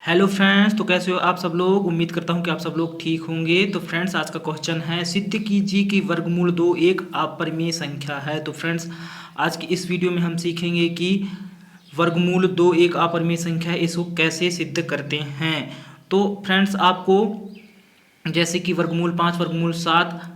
Hello friends, तो कैसे हो आप सब लोग। उम्मीद करता हूं कि आप सब लोग ठीक होंगे। तो फ्रेंड्स, आज का क्वेश्चन है सिद्ध कीजिए कि वर्गमूल दो एक अपरिमेय संख्या है। तो फ्रेंड्स, आज की इस वीडियो में हम सीखेंगे कि वर्गमूल दो एक अपरिमेय संख्या है, इसको कैसे सिद्ध करते हैं। तो फ्रेंड्स, आपको जैसे कि वर्गमूल 5, वर्गमूल 7,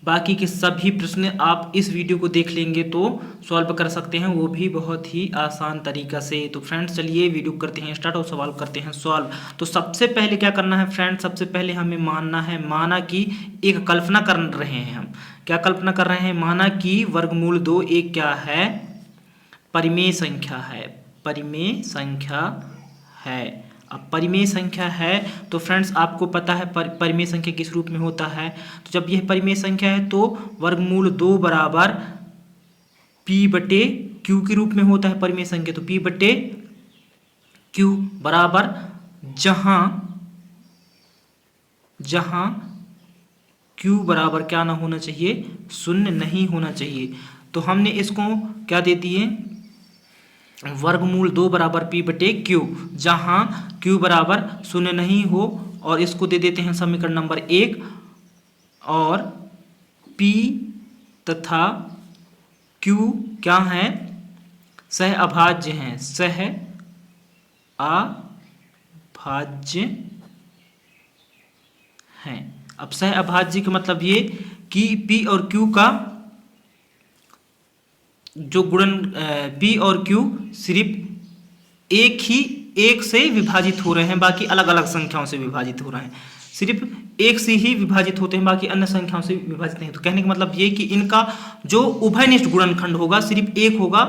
बाकी के सभी प्रश्न आप इस वीडियो को देख लेंगे तो सॉल्व कर सकते हैं, वो भी बहुत ही आसान तरीका से। तो फ्रेंड्स, चलिए वीडियो करते हैं स्टार्ट और सवाल करते हैं सॉल्व। तो सबसे पहले क्या करना है फ्रेंड्स, सबसे पहले हमें माना कि एक कल्पना कर रहे हैं हम। क्या कल्पना कर रहे हैं? माना कि वर्गमूल दो एक क्या है? परिमेय संख्या है। परिमेय संख्या है। अब परिमेय संख्या है तो फ्रेंड्स, आपको पता है परिमेय संख्या किस रूप में होता है। तो जब यह परिमेय संख्या है तो वर्गमूल दो बराबर p बटे q के रूप में होता है परिमेय संख्या। तो p बटे q बराबर जहां q बराबर क्या ना होना चाहिए? शून्य नहीं होना चाहिए। तो हमने इसको क्या दे दिए? वर्गमूल दो बराबर p बटे q, जहां q बराबर शून्य नहीं हो, और इसको दे देते हैं समीकरण नंबर 1। और p तथा q क्या हैं? सह अभाज्य हैं। सह अभाज्य हैं। अब सह अभाज्य का मतलब ये कि p और q का जो गुणन p और q सिर्फ एक से विभाजित हो रहे हैं, बाकी अलग अलग संख्याओं से विभाजित हो रहे हैं। सिर्फ एक से ही विभाजित होते हैं, बाकी अन्य संख्याओं से विभाजित नहीं। तो कहने का मतलब ये कि इनका जो उभयनिष्ठ गुणनखंड होगा सिर्फ एक होगा,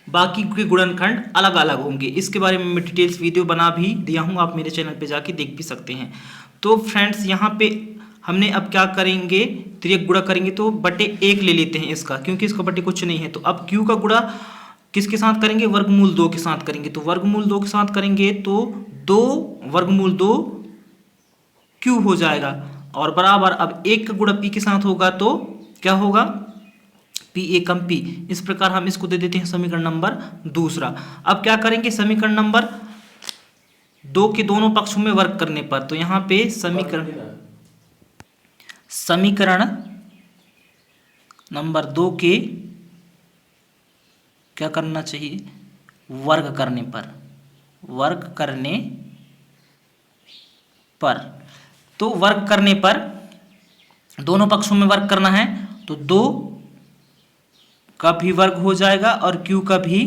बाकी के गुणनखंड अलग अलग होंगे। इसके बारे में मैं डिटेल्स वीडियो बना भी दिया हूँ, आप मेरे चैनल पे जाके देख भी सकते हैं। तो फ्रेंड्स, यहाँ पे हमने अब क्या करेंगे? त्रिक गुणा करेंगे तो बटे एक ले लेते हैं इसका, क्योंकि इसका बटे कुछ नहीं है। तो अब q का गुणा किसके साथ करेंगे? वर्गमूल दो के साथ करेंगे। तो वर्गमूल दो के साथ करेंगे तो दो वर्गमूल दो q हो जाएगा, और बराबर अब एक का गुणा p के साथ होगा तो क्या होगा? p एकम p। इस प्रकार हम इसको दे देते हैं समीकरण नंबर दूसरा। अब क्या करेंगे? समीकरण नंबर दो के दोनों पक्षों में वर्ग करने पर, तो यहाँ पे समीकरण नंबर दो के क्या करना चाहिए? वर्ग करने पर तो वर्ग करने पर दोनों पक्षों में वर्ग करना है, तो दो का भी वर्ग हो जाएगा और q का भी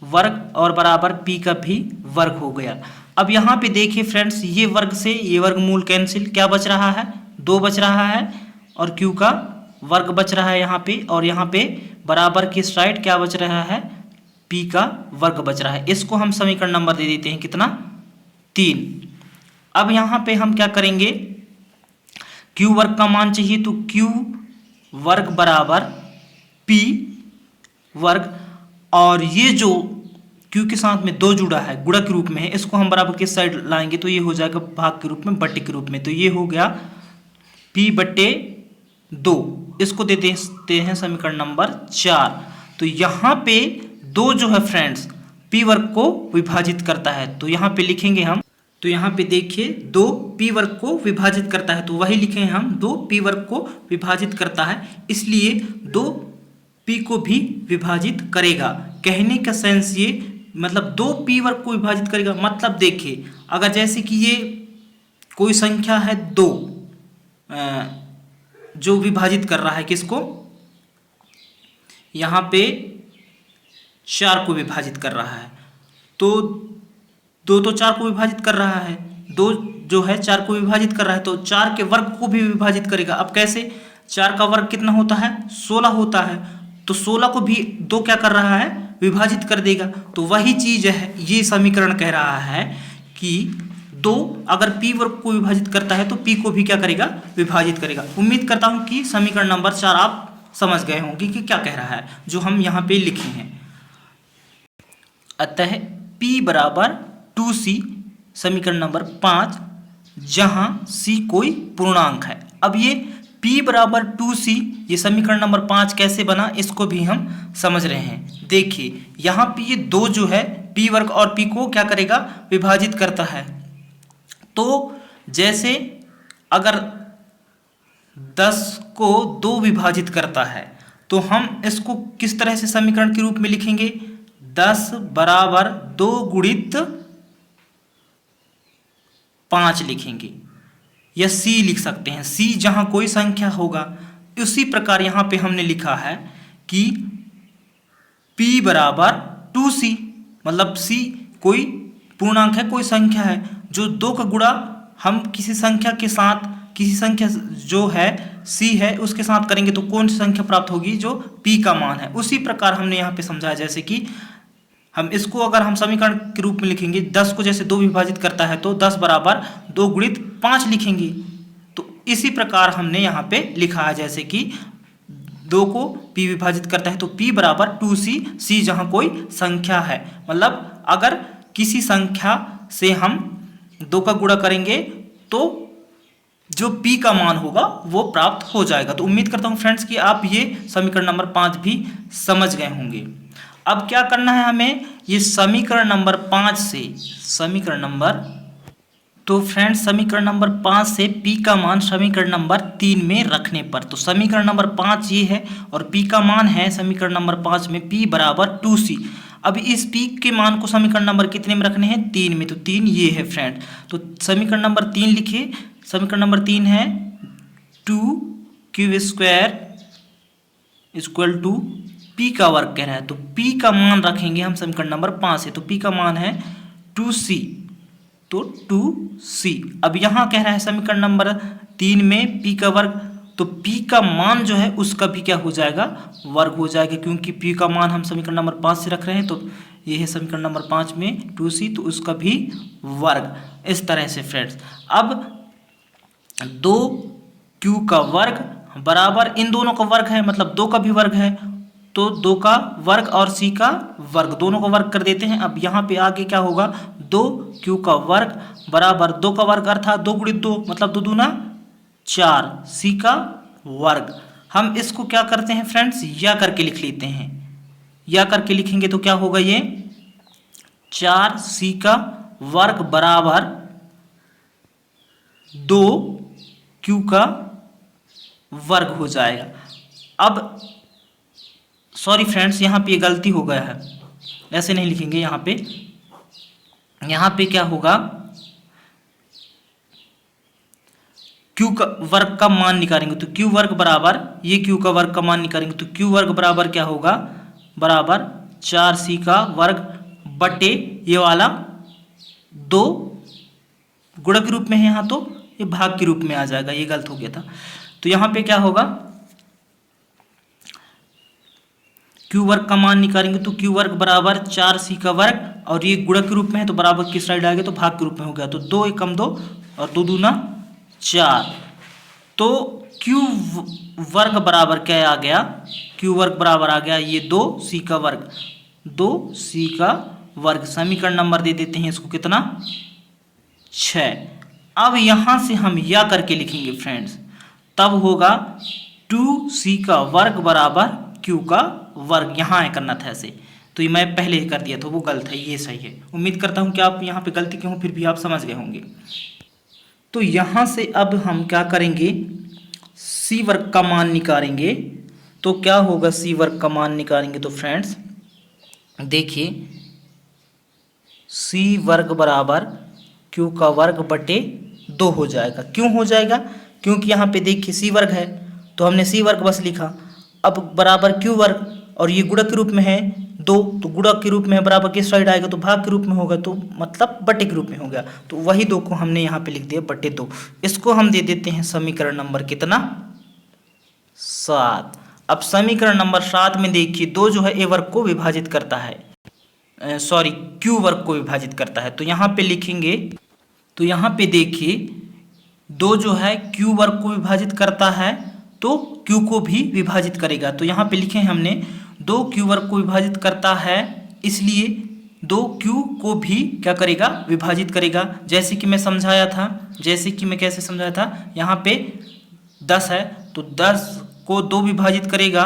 वर्ग, और बराबर p का भी वर्ग हो गया। अब यहाँ पे देखिए फ्रेंड्स, ये वर्ग से ये वर्गमूल कैंसिल, क्या बच रहा है? दो बच रहा है, और q का वर्ग बच रहा है यहाँ पे, और यहाँ पे बराबर की साइड क्या बच रहा है? p का वर्ग बच रहा है। इसको हम समीकरण नंबर दे देते हैं कितना? 3। अब यहाँ पे हम क्या करेंगे? q वर्ग का मान चाहिए, तो q वर्ग बराबर p वर्ग, और ये जो q के साथ में दो जुड़ा है गुणा के रूप में है, इसको हम बराबर किस साइड लाएंगे? तो ये हो जाएगा भाग के रूप में, बट्टे के रूप में। तो ये हो गया p बट्टे 2। इसको दे देते हैं समीकरण नंबर 4। तो यहाँ पे दो जो है फ्रेंड्स p वर्ग को विभाजित करता है, तो यहाँ पे लिखेंगे हम। तो यहाँ पे देखिए दो p वर्ग को विभाजित करता है, तो वही लिखेंगे हम, दो p वर्ग को विभाजित करता है, इसलिए दो p को भी विभाजित करेगा। कहने का सेंस ये, मतलब दो p वर्ग को विभाजित करेगा। मतलब देखिए, अगर जैसे कि ये कोई संख्या है दो, जो विभाजित कर रहा है किसको? यहाँ पे 4 को विभाजित कर रहा है, तो दो तो 4 को विभाजित कर रहा है, दो जो है 4 को विभाजित कर रहा है, तो 4 के वर्ग को भी विभाजित करेगा। अब कैसे? 4 का वर्ग कितना होता है? 16 होता है, तो 16 को भी दो क्या कर रहा है? विभाजित कर देगा। तो वही चीज है, ये समीकरण कह रहा है कि दो अगर p वर्ग को विभाजित करता है तो p को भी क्या करेगा? विभाजित करेगा। उम्मीद करता हूं कि समीकरण नंबर 4 आप समझ गए होंगे कि क्या कह रहा है, जो हम यहाँ पे लिखे हैं। अतः p बराबर 2c, समीकरण नंबर 5, जहां c कोई पूर्णांक है। अब ये p बराबर 2c, ये समीकरण नंबर 5 कैसे बना, इसको भी हम समझ रहे हैं। देखिए यहाँ पे ये दो जो है p वर्ग और p को क्या करेगा? विभाजित करता है। तो जैसे अगर 10 को 2 विभाजित करता है तो हम इसको किस तरह से समीकरण के रूप में लिखेंगे? 10 बराबर 2 गुणित 5 लिखेंगे, या C लिख सकते हैं। C जहां कोई संख्या होगा, उसी प्रकार यहां पे हमने लिखा है कि P बराबर 2C, मतलब C कोई पूर्णांक है, कोई संख्या है, जो 2 का गुणा हम किसी संख्या के साथ, किसी संख्या जो है C है उसके साथ करेंगे तो कौन सी संख्या प्राप्त होगी? जो P का मान है। उसी प्रकार हमने यहाँ पे समझाया, जैसे कि हम इसको अगर हम समीकरण के रूप में लिखेंगे, 10 को जैसे 2 विभाजित करता है तो 10 बराबर 2 गुणित 5 लिखेंगे। तो इसी प्रकार हमने यहाँ पे लिखा है, जैसे कि 2 को P विभाजित करता है तो P बराबर 2C, C जहाँ कोई संख्या है, मतलब अगर किसी संख्या से हम 2 का गुणा करेंगे तो जो P का मान होगा वो प्राप्त हो जाएगा। तो उम्मीद करता हूँ फ्रेंड्स कि आप ये समीकरण नंबर 5 भी समझ गए होंगे। अब क्या करना है हमें? ये समीकरण नंबर 5 से समीकरण नंबर 5 से P का मान समीकरण नंबर 3 में रखने पर, तो समीकरण नंबर 5 ये है और P का मान है समीकरण नंबर 5 में P बराबर 2C। अब इस P के मान को समीकरण नंबर कितने में रखने हैं? 3 में। तो 3 ये है फ्रेंड, तो समीकरण नंबर 3 लिखिए। समीकरण नंबर 3 है 2q² इक्वल टू P का वर्ग कह रहा है, तो P का मान रखेंगे हम समीकरण नंबर 5 से, तो P का मान है 2C, तो 2C। अब यहाँ कह रहा है समीकरण नंबर 3 में P का वर्ग, तो P का मान जो है उसका भी क्या हो जाएगा? वर्ग हो जाएगा, क्योंकि P का मान हम समीकरण नंबर 5 से रख रहे हैं। तो ये है समीकरण नंबर 5 में 2C, तो उसका भी वर्ग। इस तरह से फ्रेंड्स, अब 2q का वर्ग बराबर इन दोनों का वर्ग है, मतलब 2 का भी वर्ग है, तो 2 का वर्ग और C का वर्ग, दोनों का वर्ग कर देते हैं। अब यहाँ पे आगे क्या होगा? 2q का वर्ग बराबर 2 का वर्ग अर्थात 2 गुणित 2, मतलब 2 दूना 4, C का वर्ग। हम इसको क्या करते हैं फ्रेंड्स? या करके लिख लेते हैं। या करके लिखेंगे तो क्या होगा? ये 4C का वर्ग बराबर 2q का वर्ग हो जाएगा। अब सॉरी फ्रेंड्स, यहाँ पे गलती हो गया है, ऐसे नहीं लिखेंगे। यहाँ पे क्या होगा? q का वर्ग का मान निकालेंगे तो q वर्ग बराबर, ये q का वर्ग का मान निकालेंगे तो q वर्ग बराबर क्या होगा? बराबर 4C का वर्ग बटे ये वाला 2 गुणक के रूप में है यहाँ, तो ये भाग के रूप में आ जाएगा, ये गलत हो गया था। तो यहाँ पे क्या होगा? q वर्ग का मान निकालेंगे तो q वर्ग बराबर 4C का वर्ग, और ये गुणक के रूप में है तो बराबर किस साइड आ गया? तो भाग के रूप में हो गया। तो 2 एकम 2 और 2 दूना 4, तो q वर्ग बराबर क्या आ गया? q वर्ग बराबर आ गया ये 2C का वर्ग, 2C का वर्ग। समीकरण नंबर दे देते हैं इसको कितना? 6। अब यहाँ से हम या करके लिखेंगे फ्रेंड्स, तब होगा 2C का वर्ग बराबर q का वर्ग। यहाँ है करना था ऐसे, तो ये मैं पहले ही कर दिया था, वो गलत है, ये सही है। उम्मीद करता हूँ कि आप यहाँ पे गलती क्यों, फिर भी आप समझ गए होंगे। तो यहाँ से अब हम क्या करेंगे? C वर्ग का मान निकालेंगे। तो क्या होगा? C वर्ग का मान निकालेंगे तो फ्रेंड्स देखिए, C वर्ग बराबर q का वर्ग बटे 2 हो जाएगा। क्यों हो जाएगा? क्योंकि यहाँ पे देखिए C वर्ग है तो हमने C वर्ग बस लिखा। अब बराबर q वर्ग, और ये गुणक के रूप में है 2, तो गुणक के रूप में है, बराबर किस साइड आएगा? तो भाग के रूप में होगा, तो मतलब बटे के रूप में हो गया। तो वही 2 को हमने यहाँ पे लिख दिया बटे 2। इसको हम दे देते हैं समीकरण नंबर कितना? 7। अब समीकरण नंबर 7 में देखिए 2 जो है a वर्ग को विभाजित करता है, सॉरी q वर्ग को विभाजित करता है। तो यहाँ पे लिखेंगे, तो यहाँ पे देखिए 2 जो है q वर्ग को विभाजित करता है तो q को भी विभाजित करेगा। तो यहाँ पे लिखे हमने 2q वर्ग को विभाजित करता है, इसलिए 2q को भी क्या करेगा? विभाजित करेगा। जैसे कि मैं समझाया था, कैसे समझाया था, यहाँ पे 10 है तो 10 को 2 विभाजित करेगा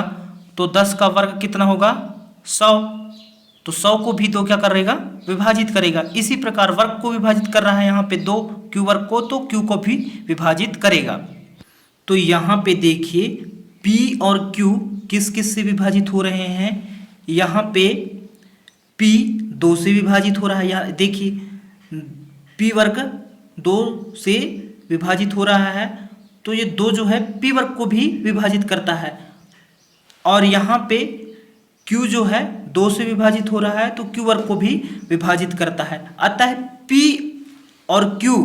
तो 10 का वर्ग कितना होगा? 100। तो 100 को भी 2 क्या करेगा, विभाजित करेगा। इसी प्रकार वर्ग को विभाजित कर रहा है यहाँ पे 2 क्यू वर्ग को, तो क्यू को भी विभाजित करेगा। तो यहाँ पे देखिए P और Q किस किस से विभाजित हो रहे हैं। यहाँ पे P 2 से विभाजित हो रहा है। यहाँ देखिए P वर्ग 2 से विभाजित हो रहा है, तो ये 2 जो है P वर्ग को भी विभाजित करता है। और यहाँ पे Q जो है 2 से विभाजित हो रहा है, तो Q वर्ग को भी विभाजित करता है। अतः P और Q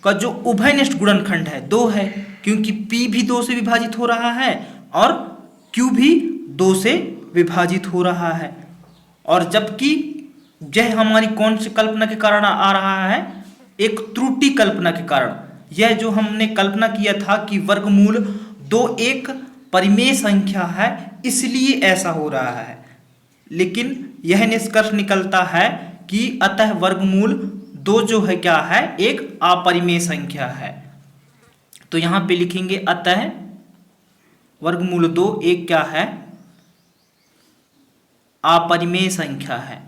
का जो उभयनिष्ठ गुणनखंड है 2 है, क्योंकि P भी 2 से विभाजित हो रहा है और Q भी 2 से विभाजित हो रहा है। और जबकि यह हमारी कौन सी कल्पना के कारण आ रहा है, एक त्रुटि कल्पना के कारण। यह जो हमने कल्पना किया था कि वर्गमूल 2 एक परिमेय संख्या है, इसलिए ऐसा हो रहा है, लेकिन यह निष्कर्ष निकलता है कि अतः वर्गमूल 2 जो है क्या है, एक अपरिमेय संख्या है। तो यहां पे लिखेंगे अतः वर्गमूल 2 एक क्या है, अपरिमेय संख्या है।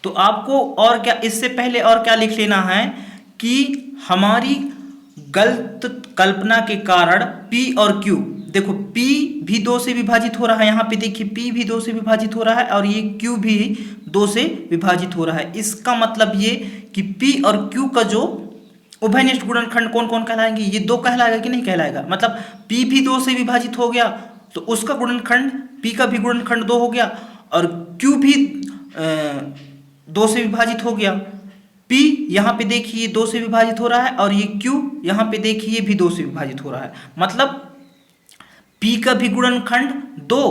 तो आपको और क्या, इससे पहले और क्या लिख लेना है कि हमारी गलत कल्पना के कारण P और Q, देखो P भी 2 से विभाजित हो रहा है। यहाँ पे देखिए P भी 2 से विभाजित हो रहा है और ये Q भी 2 से विभाजित हो रहा है। इसका मतलब ये कि P और Q का जो उभयनिष्ठ गुणनखंड कौन कौन कहलाएंगे, ये 2 कहलाएगा कि नहीं कहलाएगा। मतलब P भी 2 से विभाजित हो गया तो उसका गुणनखंड P का भी गुणनखंड 2 हो गया, और Q भी 2 से विभाजित हो गया। P यहाँ पे देखिए 2 से विभाजित हो रहा है और ये Q यहाँ पे देखिए भी 2 से विभाजित हो रहा है। मतलब P का भी गुणनखंड 2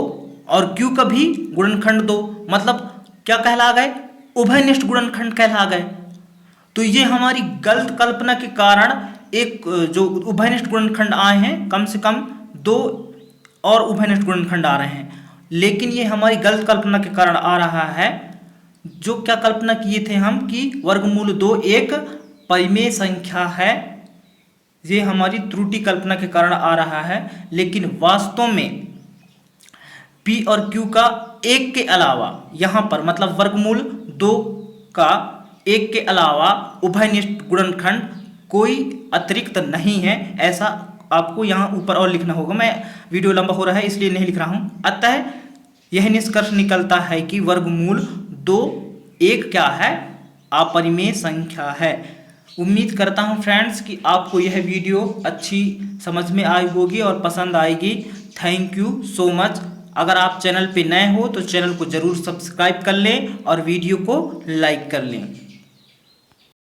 और Q का भी गुणनखंड 2, मतलब क्या कहला गए, उभयनिष्ठ गुणनखंड कहला गए। तो ये हमारी गलत कल्पना के कारण एक जो उभयनिष्ठ गुणनखंड आए हैं, कम से कम 2 और उभयनिष्ठ गुणनखंड आ रहे हैं, लेकिन ये हमारी गलत कल्पना के कारण आ रहा है। जो क्या कल्पना किए थे हम कि वर्गमूल 2 एक परिमेय संख्या है, ये हमारी त्रुटि कल्पना के कारण आ रहा है। लेकिन वास्तव में P और Q का 1 के अलावा यहाँ पर, मतलब वर्गमूल 2 का 1 के अलावा उभयनिष्ठ गुणनखंड कोई अतिरिक्त नहीं है, ऐसा आपको यहाँ ऊपर और लिखना होगा। मैं वीडियो लंबा हो रहा है इसलिए नहीं लिख रहा हूँ। अतः यह निष्कर्ष निकलता है कि वर्गमूल 2 एक क्या है, अपरिमेय संख्या है। उम्मीद करता हूं फ्रेंड्स कि आपको यह वीडियो अच्छी समझ में आई होगी और पसंद आएगी। Thank you so much. अगर आप चैनल पे नए हो तो चैनल को जरूर सब्सक्राइब कर लें और वीडियो को लाइक कर लें।